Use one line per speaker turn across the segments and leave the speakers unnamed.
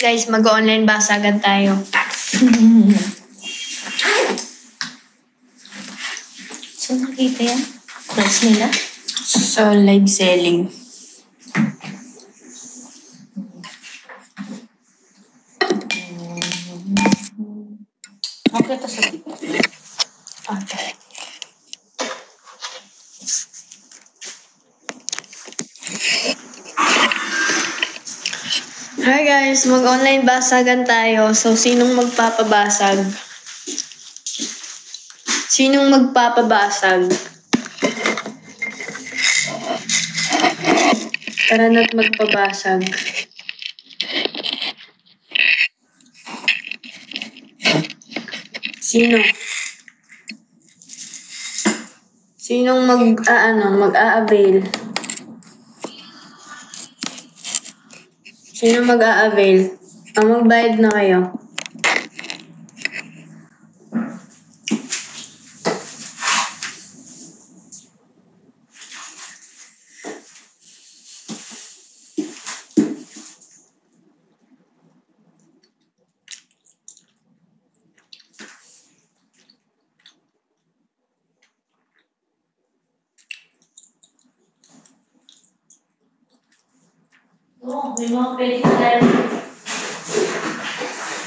Guys, mag-online basagan tayo.
So, nakita yan? Price nila?
So, live selling.
Makita sa TikTok.
Okay. Hi guys, mag-online basagan tayo. So, sinong magpapabasag? Sinong magpapabasag? Tara na't magpabasag. Sino? Sinong mag-a-avail? Sino mag-a-avail? Magbayad na kayo.
Oo, may mga pwede ka dahil.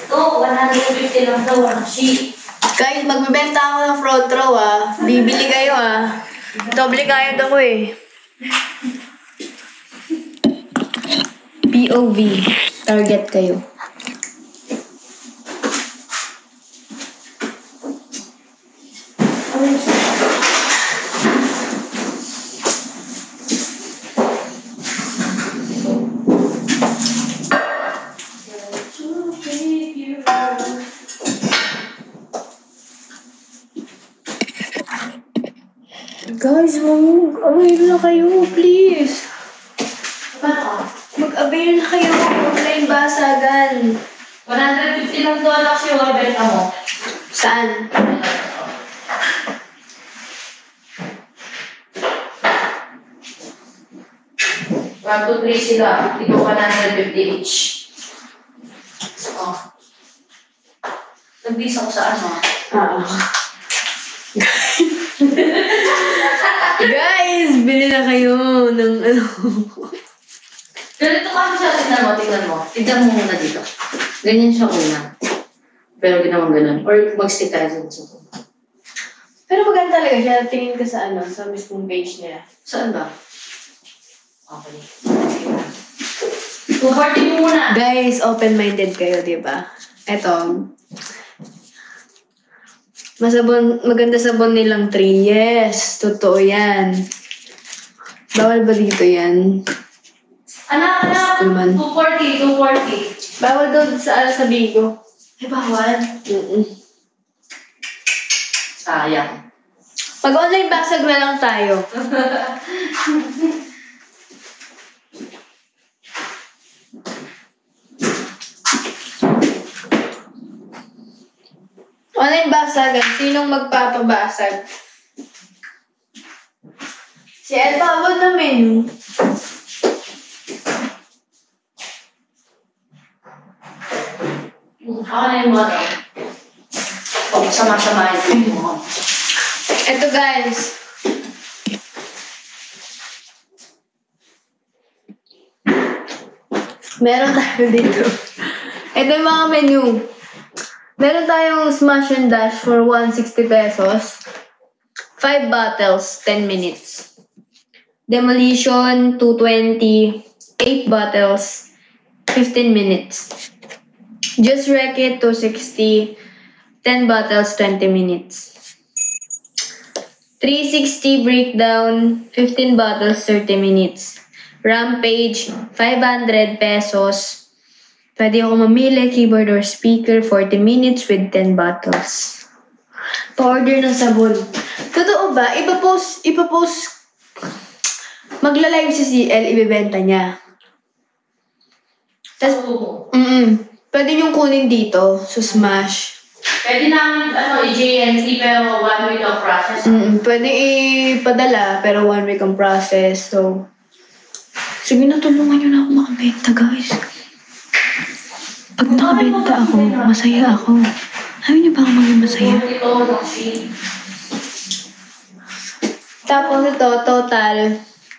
Ito, 150 lang daw ang sheet.
Guys, magbibenta ako ng front row Bibili kayo Doble kayod ako POV. Target kayo. Guys, mag-avail na kayo, please. Mag-avail na kayo. Online basagan.
150 lang doon kasi yung benta mo.
Saan?
1, 2, 3 sila. Ito 150 each. Oh. Nagbisa ko sa ano?
Guys, bili na kayo ng
Ganito kami siya, tignan mo. Tignan mo muna dito. Ganyan siya una. Pero ginawa ganun. Or mag-stick ka dyan sa ito.
Pero maganda talaga siya. Tingin ka sa sa mismong page nila.
Saan ba? Okay. 240 mo muna.
Guys, open-minded kayo, di ba? Eto. Maganda sabon nilang 3. Yes, totoo yan. Bawal ba dito yan?
Anak, 240.
Bawal doon sa Bigo.
Eh, bawal. Sayang.
Pag-online basag na lang tayo. Online basagan. Sinong magpapabasag? Si El Pablo na menu.
Ako na yung mga daw. Pag sama-samahin mo.
Eto guys. Meron tayo dito. Ito yung mga menu. Meron tayong smash and dash for 160 pesos. 5 bottles, 10 minutes. Demolition, 220. 8 bottles, 15 minutes. Just Wreck It, 260. 10 bottles, 20 minutes. 360 Breakdown, 15 bottles, 30 minutes. Rampage, 500 pesos. Pwede ako mamili, keyboard or speaker, 40 minutes with 10 bottles. Pa-order ng sabon. Totoo ba? Ipapost, magla-live si CL, ibebenta niya. Tas, pwede niyong kunin dito, sa Smash.
Pwede namin, i-JNT, pero 1 week ang process.
Pwede ipadala, pero 1 week ang process. So, sige na, tulungan niyo na ako makabenta, guys. Pag nakabenta ako, masaya ako. Ayaw niyo ba ako maging masaya? Tapos ito,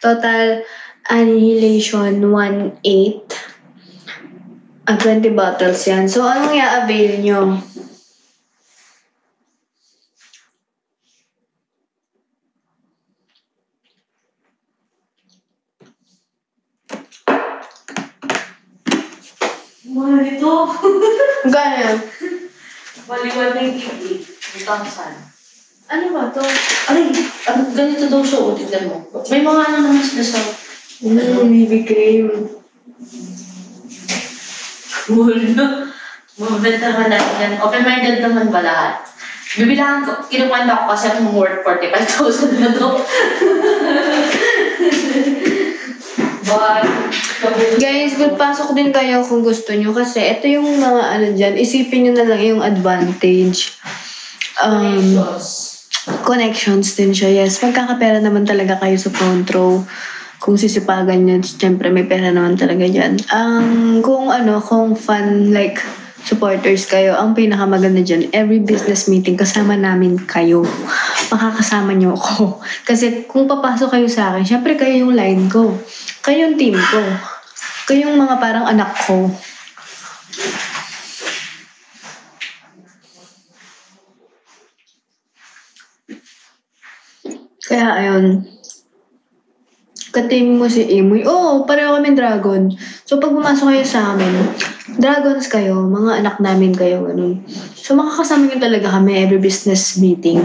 total annihilation 1.8. 20 bottles yan. So, anong i-avail nyo?
Mahal ito.
Gano'n?
Baliwan na yung kiki. Butangsan.
Ano ba to?
Ay, ganito daw siya. Tignan mo. May mga ano naman sila sa...
BB cream.
Cool. Mabenta ka natin yan. Open-minded naman ba lahat? Bibilangan ko. Kinukwenta ko kasi akong worth 45,000 na to.
Guys, pasok din kayo kung gusto nyo kasi ito yung mga ano dyan, isipin nyo na lang yung advantage. Connections din siya, yes. Magkakapera naman talaga kayo sa front row. Kung sisipagan nyo, syempre may pera naman talaga dyan. Kung fun, like, supporters kayo, ang pinakamaganda dyan, every business meeting, kasama namin kayo. Makakasama nyo ako. Kasi kung papasok kayo sa akin, syempre kayo yung line ko. Kayo yung team ko. Kayo yung mga parang anak ko. Kaya ayun. Katim mo si Imoy. Oo, pareho kami dragon. So pag pumasok kayo sa amin, dragons kayo, mga anak namin kayo, ganun. So makakasama nyo talaga kami every business meeting.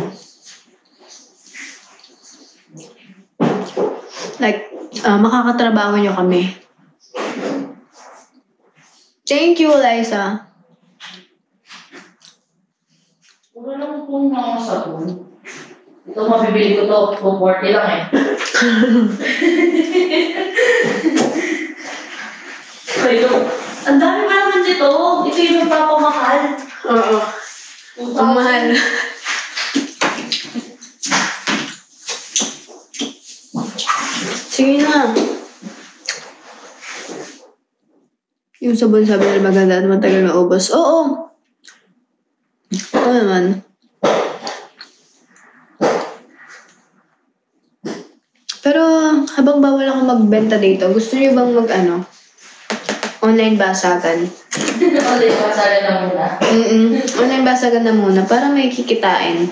Like, makakatrabaho nyo kami. Thank you, Liza.
Wala lang po mga sabon. Ito mabibili ko to. 240 lang eh. Ito. Ang dami pa naman dito. Ito yung magpapamahal.
Oo. Ang mahal. Sige na. Yung sabon sabi nila maganda at matagal maubos. Oo. Oo naman. Pero habang bawal ako magbenta dito, gusto niyo bang online basagan?
Online basagan na muna.
Online basagan na muna para may kikitain.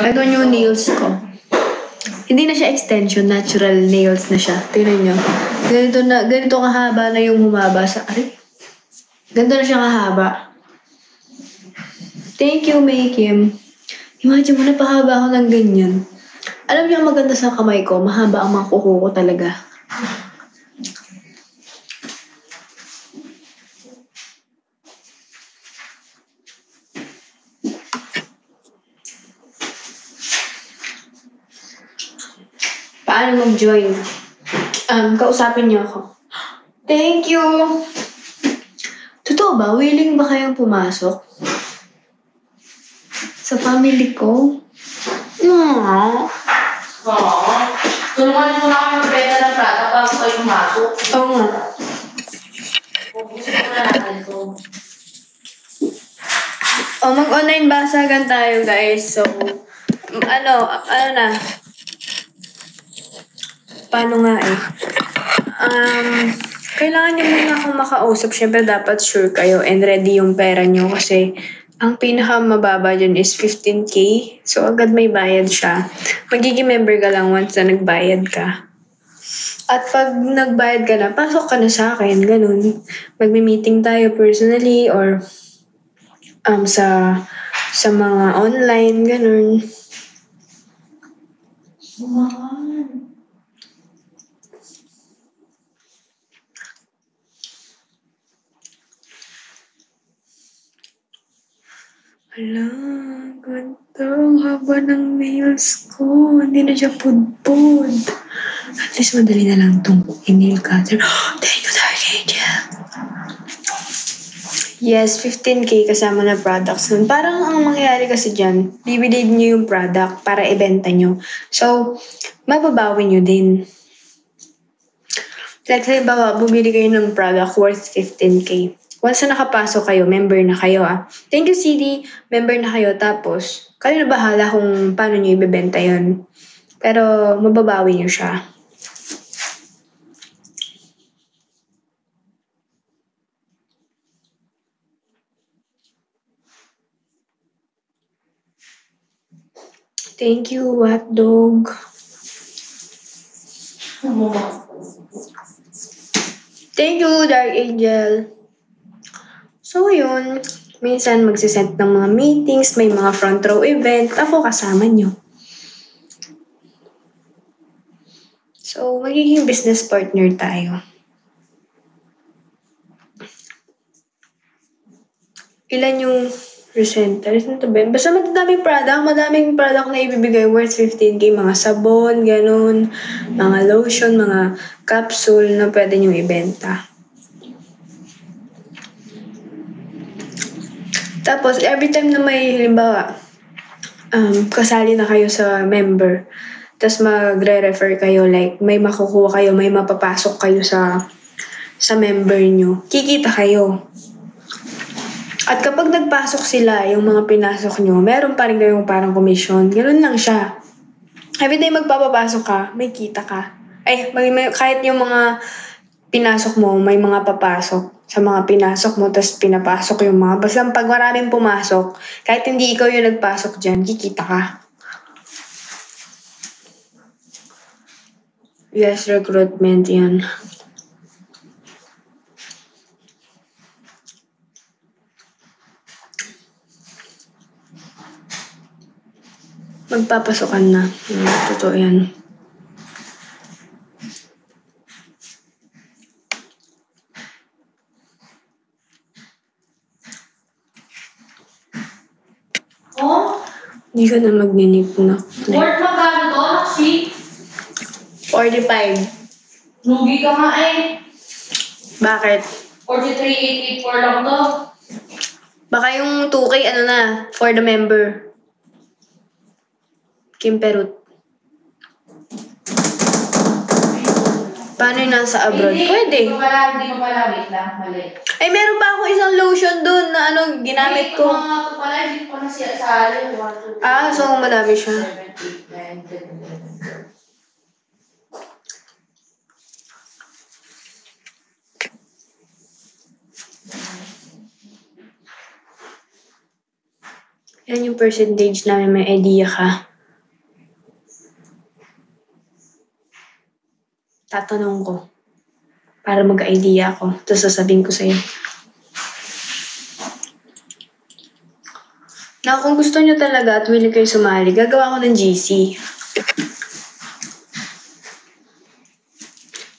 Ito yung nails ko. Hindi na siya extension, natural nails na siya. Tingnan nyo. Ganito kahaba na yung humaba sa... Ganito na siya kahaba. Thank you, May Kim. Imagine mo, napahaba ako ng ganyan. Alam niyo ang maganda sa kamay ko, mahaba ang mga kuko ko talaga. Paano mag-join? Kausapin niyo ako. Thank you! Totoo ba? Willing ba kayong pumasok? Sa family ko?
Oo. Tulungan mo na kami magbenta ng product bago kayo pumasok.
Oo nga.
Gusto ko na natin ito.
Mag-online basagan tayo, guys. So, ano na? Paano nga eh? Kailangan niyo muna akong makausap. Siyempre, dapat sure kayo and ready yung pera niyo kasi ang pinakamababa dyan is 15K. So, agad may bayad siya. Magiging member ka lang once na nagbayad ka. At pag nagbayad ka na, pasok ka na sa akin. Ganun. Magmi-meeting tayo personally or sa mga online. Ganun. Hala, ganda. Ang haba ng nails ko. Hindi na siya pudpud. At least madali na lang itong nail cutter. Thank you, Dark Angel. Yes, 15K kasama na products nun. Parang ang mangyayari kasi dyan, bibili nyo yung product para ibenta nyo. So, mababawi nyo din. Like, halimbawa, bumili kayo ng product worth 15K. Once na nakapasok kayo, member na kayo Thank you, CD. Member na kayo. Tapos, kayo na bahala kung paano nyo ibebenta yun. Pero, mababawi nyo siya. Thank you, hotdog. Thank you, Dark Angel. So, yun. Minsan, magsisend ng mga meetings, may mga front row event. Ako kasama nyo. So, magiging business partner tayo. Ilan yung presenters? Ano to ba? Basta madaming product na ibibigay worth 15K. Mga sabon, ganun. Mga lotion, mga capsule na pwede nyo ibenta. Tapos, every time na may, halimbawa, kasali na kayo sa member, tapos magre-refer kayo, like, may makukuha kayo, may mapapasok kayo sa member nyo, kikita kayo. At kapag nagpasok sila, yung mga pinasok nyo, meron pa rin kayong parang commission. Ganun lang siya. Every time magpapapasok ka, may kita ka. Kahit yung mga pinasok mo, may mga papasok sa mga pinasok mo, tapos pinapasok yung mga. Basta pag maraming pumasok, kahit hindi ikaw yung nagpasok dyan, kikita ka. Yes, recruitment yan. Magpapasokan na. Totoo yan. Hindi ka na magninip na.
Worth magkano to, Naksi?
45.
Lugi ka nga eh.
Bakit?
43,884 lang to.
Baka yung 2K for the member. Kim Perut. Paano yung nasa abroad? Pwede.
Hindi ko pala. Wait lang, mali.
Ay, meron pa akong isang lotion dun na ginamit ko.
Ito pala, hindi ko na siya sa alin.
So madami siya.
7, 8, 9, 10, 11.
Yan yung percentage namin, may idea ka. Tatanong ko. Para mag-idea ako. Tapos sasabihin ko sa'yo. Na kung gusto nyo talaga at willing kayo sumali, gagawa ko ng GC.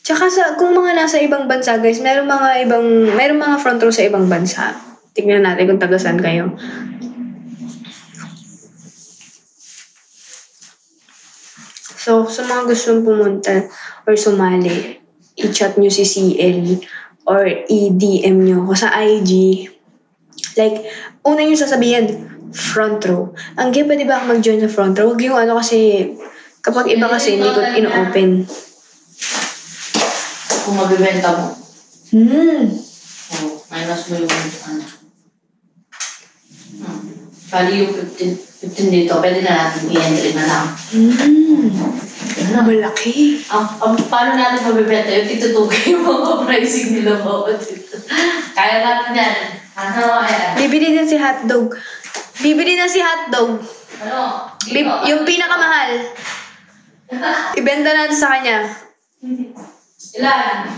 Tsaka kung mga nasa ibang bansa, guys, meron mga front row sa ibang bansa. Tignan natin kung taga-saan kayo. So, sa mga gustong pumunta or sumali, i-chat nyo si CL or i-DM nyo ko sa IG. Like, una nyo sasabihin, front row. Ang pwede ba ako mag-join sa front row? Huwag yung kasi, kapag iba kasi, hindi ko ino-open.
Kung magbibenta mo. Minus mo yung Bali yung 15 dito, pwede na natin i-entry na lang.
Malaki.
Paano natin mabibenta yung titutugay yung mga pricing nila bawat dito? Kaya natin yan. Ano kaya?
Bibili din si hotdog. Bibili na si hotdog.
Ano?
Yung pinakamahal. Ibenta natin sa kanya.
Ilan?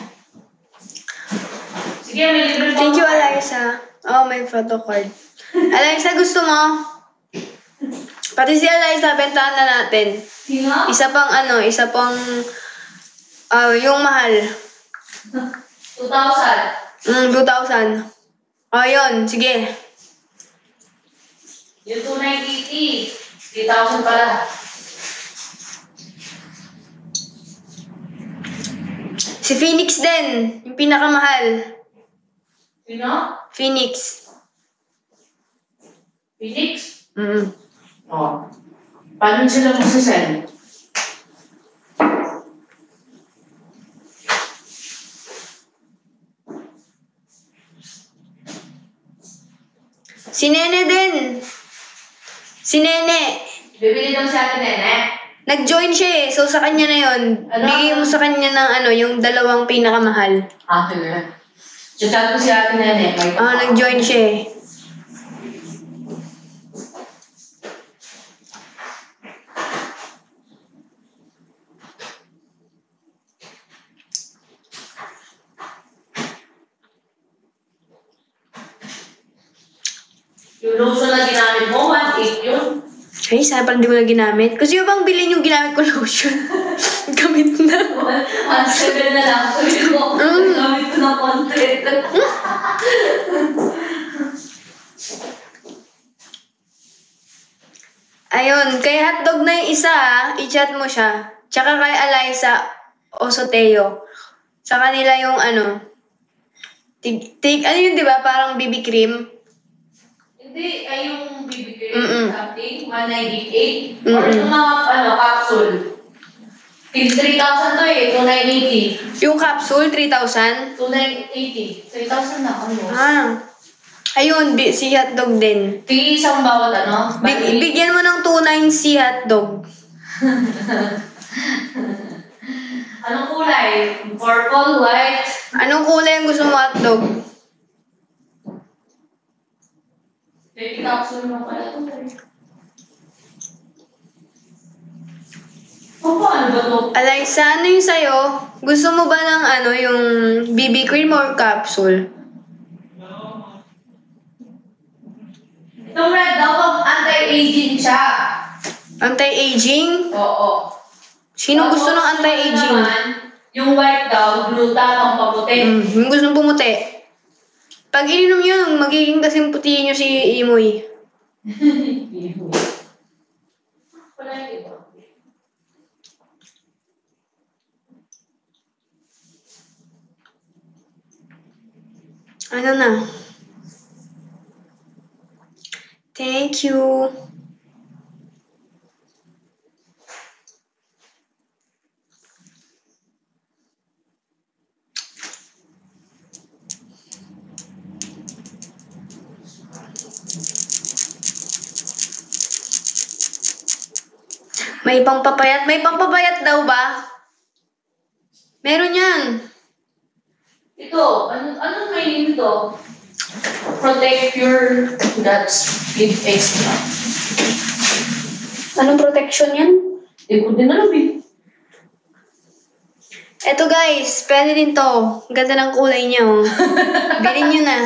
Sige, may libre pa.
Thank you, Eliza. May photo card. Eliza, gusto mo? Pati si Eliza, bentahan na natin.
Sino?
Isa pang yung mahal.
2,000.
2,000. Yun, sige.
Yung 2,980. 3,000 pala.
Si Phoenix din, yung pinakamahal.
Sino?
Phoenix.
Phoenix?
Oh.
Paano sila magsasend?
Si Nene din. Si Nene.
Bibili daw si Ate Nene.
Nag-join siya eh. So, sa kanya na yun. Bigay mo sa kanya ng yung dalawang pinakamahal.
Sige. Chat ko si Ate Nene.
Nag-join siya eh.
Yung lotion na ginamit mo, 1.8 yun.
Ay, sana pala hindi ko na ginamit. Kasi yung bang bilhin yung ginamit ko lotion? Gamit na.
1.7 na lang. Sabi ko, gamit ko ng konti.
Ayun, kay hotdog na yung isa i-chat mo siya. Tsaka kay Eliza Osoteo. Sa kanila yung ano yun, di ba? Parang BB cream.
Hindi, ay yung bibigay something, 198.
Mm-mm.
Or yung mga capsule. 3,000 to eh, 2,980.
Yung capsule, 3,000.
2,980. 3,000 na, almost.
Ayun, si hotdog din.
Isang bawat
Bigyan mo ng 2,900 si hotdog.
Anong kulay? Purple, white?
Anong kulay ang gusto mo hotdog?
Baby capsule mo pala ito. Paano ba ito?
Eliza, ano yung sa'yo? Gusto mo ba ng yung BB cream or capsule?
Itong red daw, anti-aging siya.
Anti-aging?
Oo.
Sino gusto ng anti-aging?
Yung white daw, gluta ng paputi.
Yung gusto ng pumuti. Pag ininom nyo, magiging kasing puti nyo si Imoy.
Wala yung iba.
Ano na? Thank you. May pangpapayat? May pangpapayat daw ba? Meron yan.
Ito, anong meaning ito? Protect your guts with extra.
Anong protection yan?
Hindi ko din alam eh.
Eto guys, pwede din to. Ganda ng kulay niya oh. Bilhin nyo na.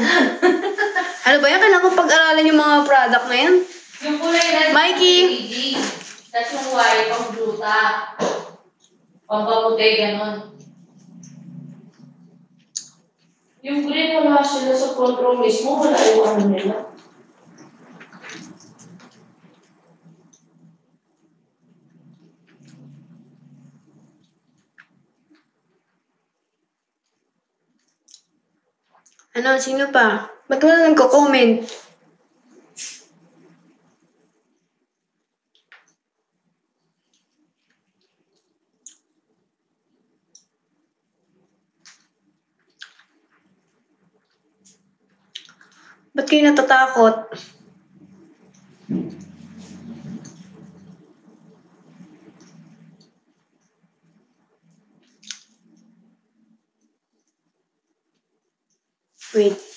Ano ba yan? Kailangan ko pag-aralan yung mga product na yan.
Yung kulay red,
Mikey!
Tapos yung white, pang gluta. Pampaputi, ganon. Yung green, wala sila sa control mismo. Wala yung nila.
Sino pa? Ba't wala nagko-comment? Ba't kayo natatakot? Wait.